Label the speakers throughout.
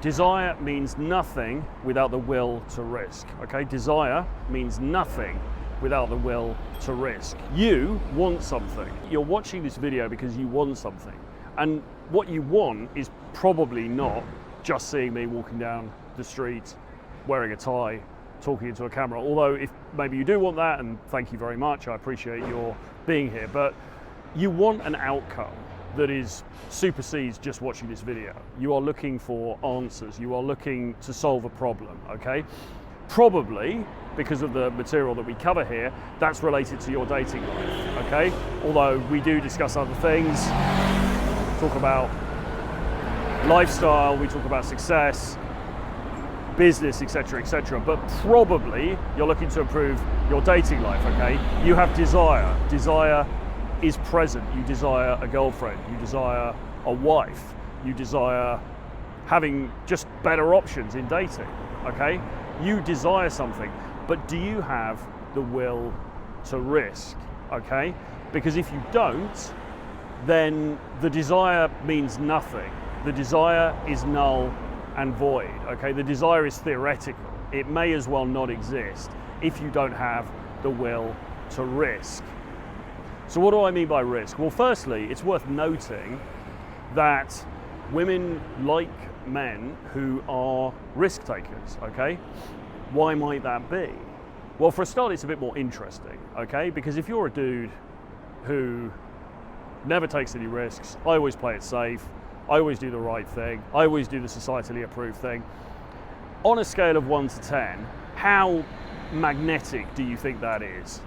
Speaker 1: Desire means nothing without the will to risk, okay? Desire means nothing without the will to risk. You want something. You're watching this video because you want something. And what you want is probably not just seeing me walking down the street wearing a tie, talking into a camera. Although if maybe you do want that, and thank you very much, I appreciate your being here, but you want an outcome that supersedes just watching this video. You are looking for answers. You are looking to solve a problem, okay? Probably, because of the material that we cover here, that's related to your dating life, okay? Although we do discuss other things, talk about lifestyle, we talk about success, business, etc., but probably you're looking to improve your dating life, okay? You have desire. Desire is present. You desire a girlfriend, you desire a wife, you desire having just better options in dating, okay? You desire something, but do you have the will to risk, okay? Because if you don't, then the desire means nothing. The desire is null and void, okay? The desire is theoretical. It may as well not exist if you don't have the will to risk. So what do I mean by risk? Well, firstly, it's worth noting that women like men who are risk takers, okay? Why might that be? Well, for a start, it's a bit more interesting, okay? Because if you're a dude who never takes any risks, I always play it safe, I always do the right thing, I always do the societally approved thing, on a scale of 1 to 10, how magnetic do you think that is?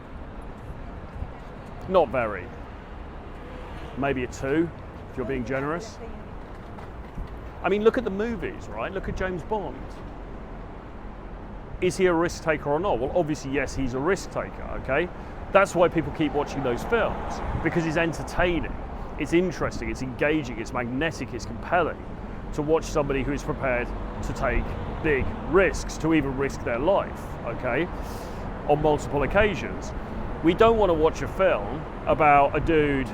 Speaker 1: Not very. Maybe a 2, if you're being generous. I mean, look at the movies, right? Look at James Bond. Is he a risk taker or not? Well, obviously, yes, he's a risk taker, okay? That's why people keep watching those films, because it's entertaining, it's interesting, it's engaging, it's magnetic, it's compelling to watch somebody who is prepared to take big risks, to even risk their life, okay, on multiple occasions. We don't want to watch a film about a dude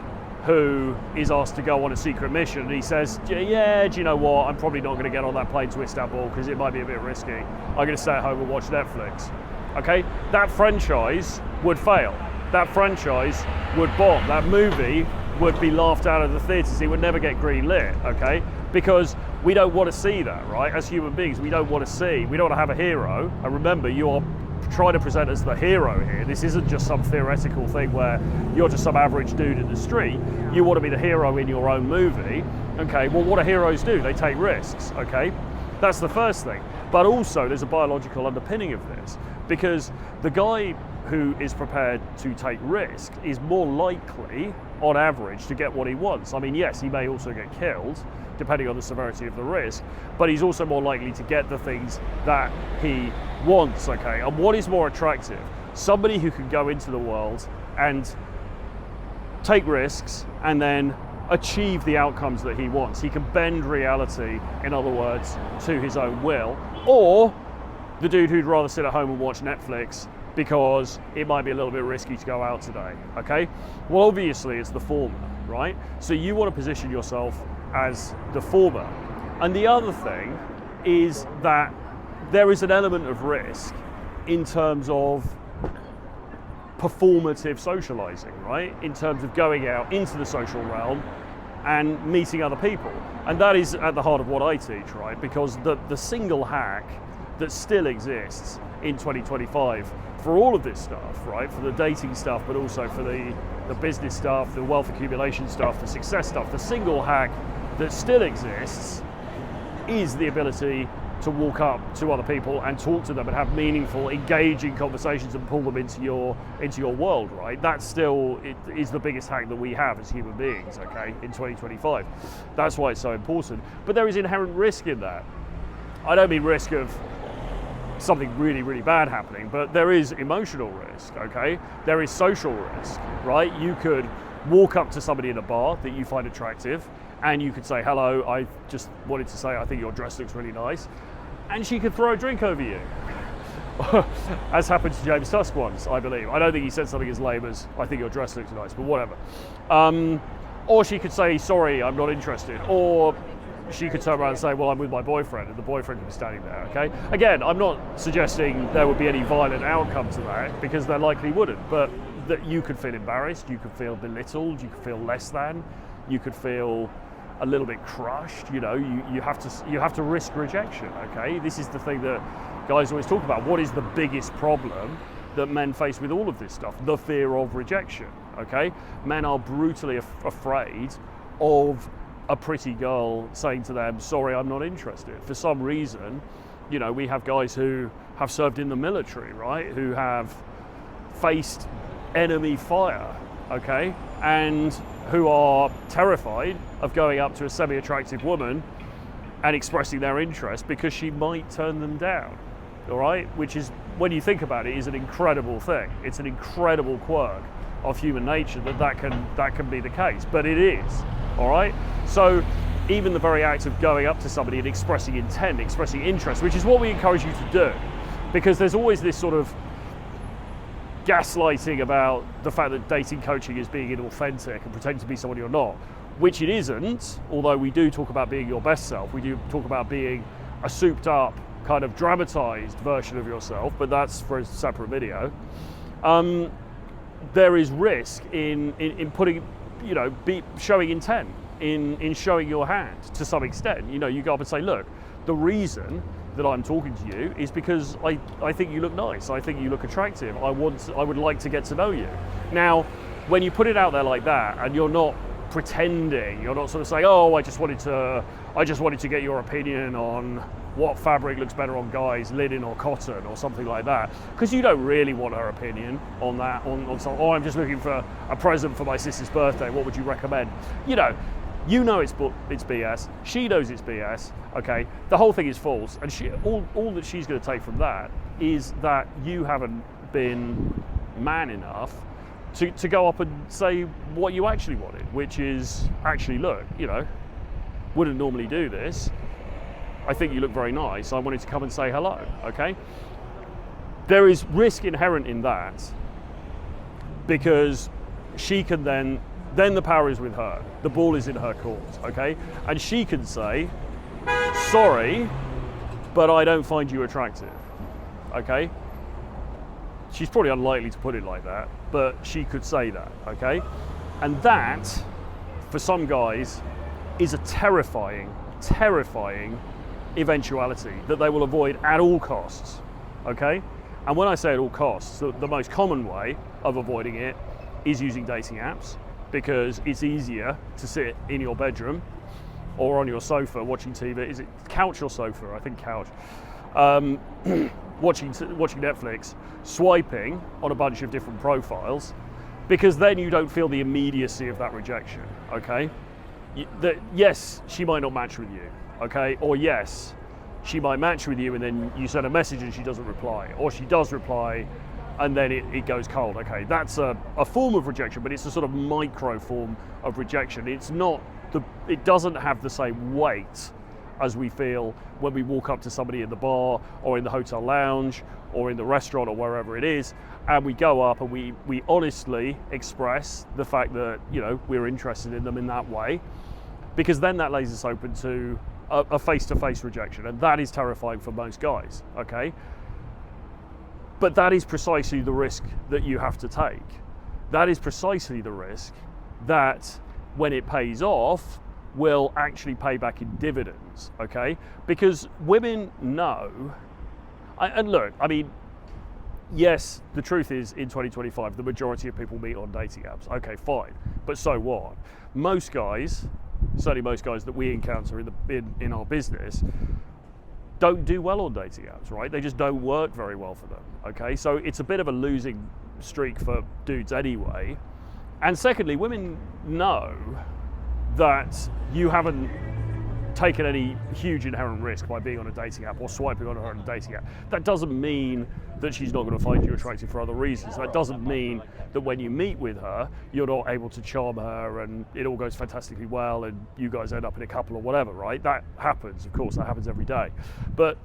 Speaker 1: who is asked to go on a secret mission and he says, yeah, do you know what, I'm probably not going to get on that plane to Istanbul because it might be a bit risky. I'm going to stay at home and watch Netflix. Okay, that franchise would fail. That franchise would bomb. That movie would be laughed out of the theatres. It would never get green lit, okay? Because we don't want to see that, right? As human beings, we don't want to have a hero. And remember, you are trying to present as the hero here. This isn't just some theoretical thing where you're just some average dude in the street. You want to be the hero in your own movie. Okay, well, what do heroes do? They take risks, okay? That's the first thing. But also, there's a biological underpinning of this, because the guy who is prepared to take risk is more likely, on average, to get what he wants. I mean, yes, he may also get killed, depending on the severity of the risk, but he's also more likely to get the things that he wants, okay? And what is more attractive? Somebody who can go into the world and take risks and then achieve the outcomes that he wants. He can bend reality, in other words, to his own will, or the dude who'd rather sit at home and watch Netflix because it might be a little bit risky to go out today, okay? Well, obviously it's the former, right? So you want to position yourself as the former. And the other thing is that there is an element of risk in terms of performative socializing, right? In terms of going out into the social realm and meeting other people. And that is at the heart of what I teach, right? Because the single hack that still exists in 2025 for all of this stuff, right? For the dating stuff, but also for the business stuff, the wealth accumulation stuff, the success stuff, the single hack that still exists is the ability to walk up to other people and talk to them and have meaningful, engaging conversations and pull them into your world, right? That still is the biggest hack that we have as human beings, okay, in 2025. That's why it's so important. But there is inherent risk in that. I don't mean risk of something really, really bad happening, but there is emotional risk, okay? There is social risk, right? You could walk up to somebody in a bar that you find attractive and you could say, hello, I just wanted to say I think your dress looks really nice. And she could throw a drink over you. As happened to James Tusk once, I believe. I don't think he said something as lame as, I think your dress looks nice, but whatever. Or she could say, sorry, I'm not interested. Or she could turn around and say, well, I'm with my boyfriend, and the boyfriend could be standing there, okay? Again, I'm not suggesting there would be any violent outcome to that, because there likely wouldn't, but that you could feel embarrassed, you could feel belittled, you could feel less than, you could feel a little bit crushed, you know, you have to risk rejection, okay? This is the thing that guys always talk about. What is the biggest problem that men face with all of this stuff? The fear of rejection, okay? Men are brutally afraid of a pretty girl saying to them, sorry, I'm not interested. For some reason, you know, we have guys who have served in the military, right? Who have faced enemy fire, okay? And who are terrified of going up to a semi-attractive woman and expressing their interest because she might turn them down, all right? Which is, when you think about it, is an incredible thing. It's an incredible quirk of human nature that can be the case, but it is, all right? So even the very act of going up to somebody and expressing intent, expressing interest, which is what we encourage you to do, because there's always this sort of gaslighting about the fact that dating coaching is being inauthentic and pretending to be someone you're not, which it isn't, although we do talk about being your best self. We do talk about being a souped up, kind of dramatized version of yourself, but that's for a separate video. There is risk in putting, you know, showing intent, in showing your hand to some extent. You know, you go up and say, look, the reason that I'm talking to you is because I think you look nice, I think you look attractive, I would like to get to know you. Now, when you put it out there like that, and you're not pretending, you're not sort of saying, oh, I just wanted to get your opinion on what fabric looks better on guys, linen or cotton or something like that, because you don't really want her opinion on that, on something. Oh, I'm just looking for a present for my sister's birthday, what would you recommend? You know it's BS, she knows it's BS, okay? The whole thing is false, and all that she's going to take from that is that you haven't been man enough to go up and say what you actually wanted, which is, actually, look, you know, wouldn't normally do this, I think you look very nice, I wanted to come and say hello, okay? There is risk inherent in that, because she can then the power is with her. The ball is in her court, okay? And she can say, sorry, but I don't find you attractive, okay? She's probably unlikely to put it like that, but she could say that, okay? And that, for some guys, is a terrifying eventuality that they will avoid at all costs, okay? And when I say at all costs, the most common way of avoiding it is using dating apps, because it's easier to sit in your bedroom or on your sofa watching TV. Is it couch or sofa? I think couch. Watching Netflix, swiping on a bunch of different profiles, because then you don't feel the immediacy of that rejection, okay? Yes, she might not match with you, okay? Or yes, she might match with you and then you send a message and she doesn't reply, or she does reply and then it goes cold. Okay, that's a form of rejection, but it's a sort of micro form of rejection. It doesn't have the same weight as we feel when we walk up to somebody in the bar or in the hotel lounge or in the restaurant or wherever it is, and we go up and we honestly express the fact that, you know, we're interested in them in that way, because then that lays us open to a face-to-face rejection, and that is terrifying for most guys, okay? But that is precisely the risk that you have to take. That is precisely the risk that, when it pays off, will actually pay back in dividends, okay? Because women know, and look, I mean, yes, the truth is, in 2025, the majority of people meet on dating apps. Okay, fine, but so what? Most guys, certainly most guys that we encounter in our business, don't do well on dating apps, right? They just don't work very well for them, okay? So it's a bit of a losing streak for dudes anyway. And secondly, women know that you haven't taken any huge inherent risk by being on a dating app or swiping on her on a dating app. That doesn't mean that she's not going to find you attractive for other reasons. That doesn't mean that when you meet with her, you're not able to charm her and it all goes fantastically well and you guys end up in a couple or whatever, right? That happens, of course, that happens every day. But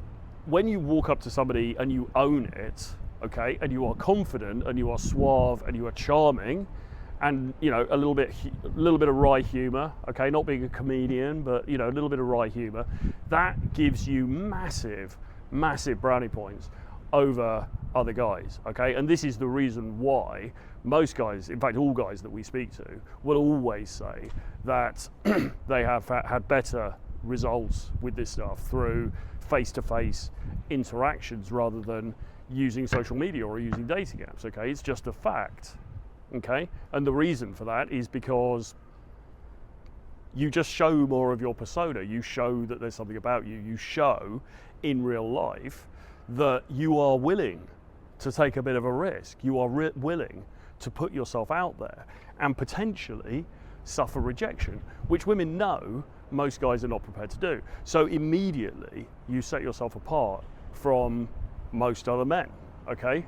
Speaker 1: when you walk up to somebody and you own it, okay, and you are confident and you are suave and you are charming and you know, a little bit of wry humor, okay, not being a comedian, but you know, a little bit of wry humor, that gives you massive brownie points over other guys, okay? And this is the reason why most guys, in fact all guys that we speak to, will always say that they have had better results with this stuff through face-to-face interactions rather than using social media or using dating apps, okay? It's just a fact, okay? And the reason for that is because you just show more of your persona. You show that there's something about you. You show in real life that you are willing to take a bit of a risk. You are willing to put yourself out there and potentially suffer rejection, which women know most guys are not prepared to do. So immediately you set yourself apart from most other men, okay?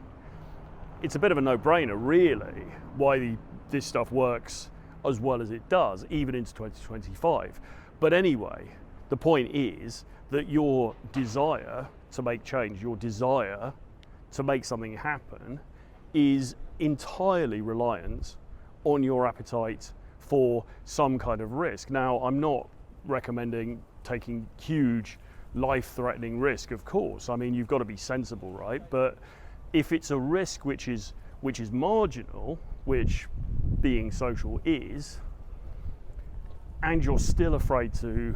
Speaker 1: It's a bit of a no-brainer, really, why this stuff works as well as it does, even into 2025. But anyway, the point is that your desire to make change, your desire to make something happen is entirely reliant on your appetite for some kind of risk. Now, I'm not recommending taking huge life-threatening risk, of course. I mean, you've got to be sensible, right? But if it's a risk which is marginal, which being social is, and you're still afraid to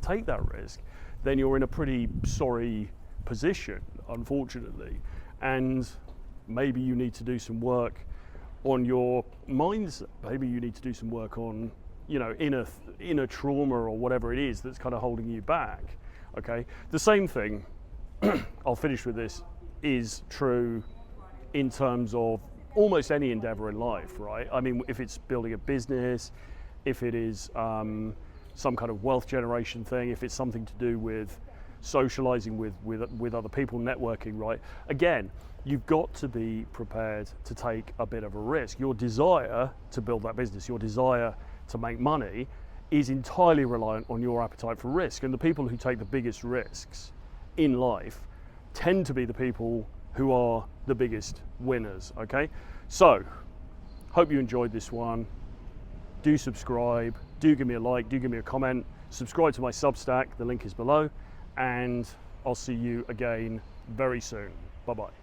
Speaker 1: take that risk, then you're in a pretty sorry position, unfortunately. And maybe you need to do some work on your mindset. Maybe you need to do some work on, you know, inner trauma or whatever it is that's kind of holding you back. Okay, the same thing, I'll finish with this, is true in terms of almost any endeavor in life, right? I mean, if it's building a business, if it is some kind of wealth generation thing, if it's something to do with socializing with other people, networking, right? Again, you've got to be prepared to take a bit of a risk. Your desire to build that business, your desire to make money is entirely reliant on your appetite for risk. And the people who take the biggest risks in life tend to be the people who are the biggest winners, okay? So, hope you enjoyed this one. Do subscribe, do give me a like, do give me a comment, subscribe to my Substack, the link is below, and I'll see you again very soon. Bye-bye.